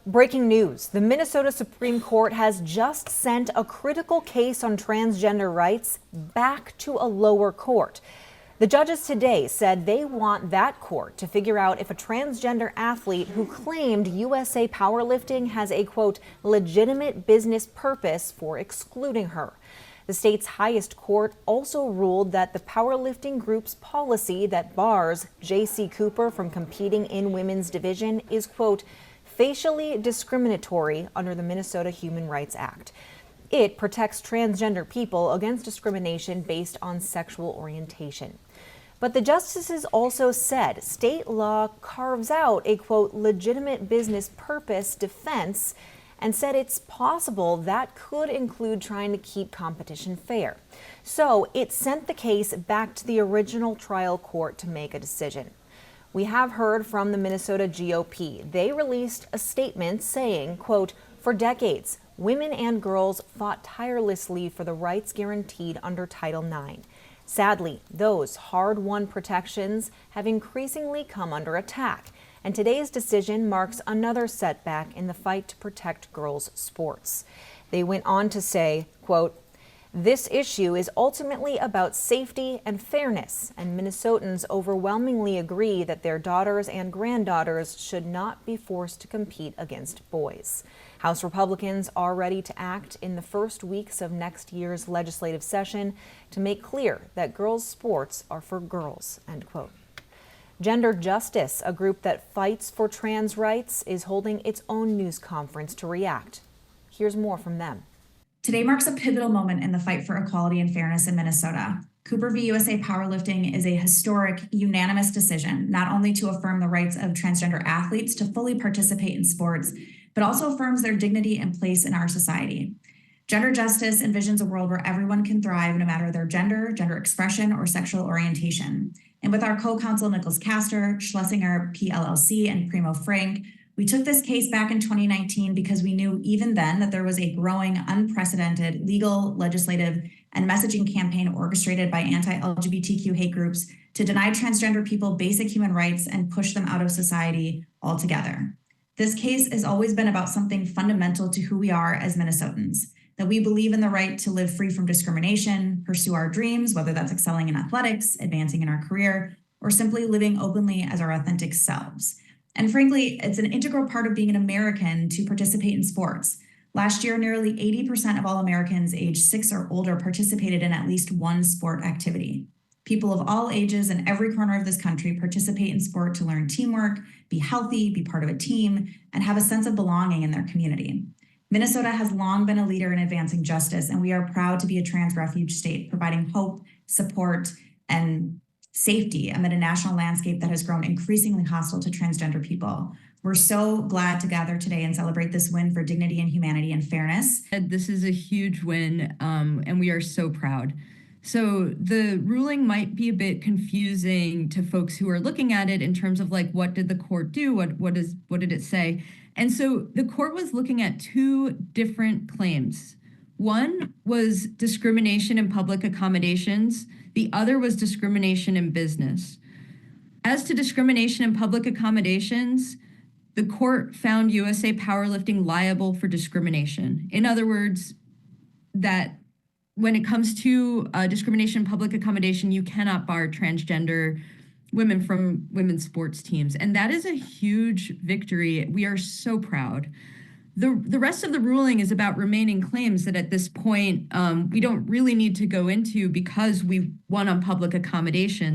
Breaking news. The Minnesota Supreme Court has just sent a critical case on transgender rights back to a lower court. The judges today said they want that court to figure out if a transgender athlete who claimed USA Powerlifting has a, quote, legitimate business purpose for excluding her. The state's highest court also ruled that the powerlifting group's policy that bars J.C. Cooper from competing in women's division is, quote, facially discriminatory under the Minnesota Human Rights Act. It protects transgender people against discrimination based on sexual orientation. But the justices also said state law carves out a, quote, legitimate business purpose defense and said it's possible that could include trying to keep competition fair. So it sent the case back to the original trial court to make a decision. We have heard from the Minnesota GOP. They released a statement saying, quote, for decades, women and girls fought tirelessly for the rights guaranteed under Title IX. Sadly, those hard-won protections have increasingly come under attack, and today's decision marks another setback in the fight to protect girls' sports. They went on to say, quote, this issue is ultimately about safety and fairness, and Minnesotans overwhelmingly agree that their daughters and granddaughters should not be forced to compete against boys. House Republicans are ready to act in the first weeks of next year's legislative session to make clear that girls' sports are for girls, end quote. Gender Justice, a group that fights for trans rights, is holding its own news conference to react. Here's more from them. Today marks a pivotal moment in the fight for equality and fairness in Minnesota. Cooper v. USA Powerlifting is a historic, unanimous decision, not only to affirm the rights of transgender athletes to fully participate in sports, but also affirms their dignity and place in our society. Gender justice envisions a world where everyone can thrive no matter their gender, gender expression, or sexual orientation. And with our co-counsel Nicholas Castor, Schlesinger PLLC, and Primo Frank, we took this case back in 2019 because we knew even then that there was a growing, unprecedented legal, legislative, and messaging campaign orchestrated by anti-LGBTQ hate groups to deny transgender people basic human rights and push them out of society altogether. This case has always been about something fundamental to who we are as Minnesotans, that we believe in the right to live free from discrimination, pursue our dreams, whether that's excelling in athletics, advancing in our career, or simply living openly as our authentic selves. And frankly, it's an integral part of being an American to participate in sports. Last year, nearly 80% of all Americans aged 6 or older participated in at least one sport activity. People of all ages in every corner of this country participate in sport to learn teamwork, be healthy, be part of a team, and have a sense of belonging in their community. Minnesota has long been a leader in advancing justice, and we are proud to be a trans refuge state, providing hope, support, and safety amid a national landscape that has grown increasingly hostile to transgender people. We're so glad to gather today and celebrate this win for dignity and humanity and fairness. This is a huge win, and we are so proud. So the ruling might be a bit confusing to folks who are looking at it in terms of like, what did the court do? What did it say? And so the court was looking at two different claims. One was discrimination in public accommodations. The other was discrimination in business. As to discrimination in public accommodations, the court found USA Powerlifting liable for discrimination. In other words, that when it comes to discrimination in public accommodation, you cannot bar transgender women from women's sports teams. And that is a huge victory. We are so proud. The rest of the ruling is about remaining claims that at this point we don't really need to go into because we won on public accommodations.